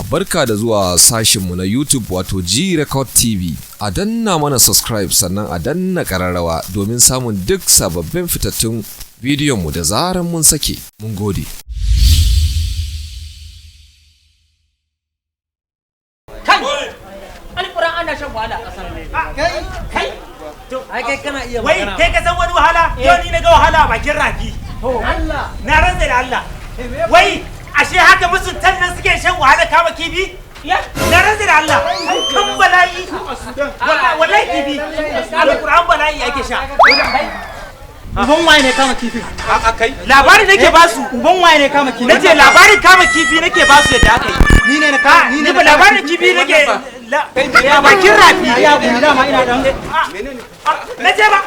Barka da zuwa sashinmu na YouTube wato G Record TV. A danna mana subscribe sannan a danna ƙararrawa domin samun duk sababbin fitattun bidiyonmu da zaran mun sake. Mun gode. Alƙur'an ana shan wahala a ƙasar ne. Kai. Ai kai kana iya Wai magana. kai ka san wani wahala? Yau ni na ga wahala a bakin rafi. Allah. Na rantsa da Allah. Wai ashe haka musuntan nan suke shan wahala kama kifi? Na rantsa da Allah. Kan bala'i. Wallahi kifi. Alƙur'an bala'i ake sha. Uban waye ne kama kifi? Labari nake ba su. Uban waye ne kama kifi? Nace labarin kama kifi nake ba su yadda aka yi. Ni ne na kama ni ne Ba labarin kifi nake bakin rafi. Ya bu dama ina dan Nace ba.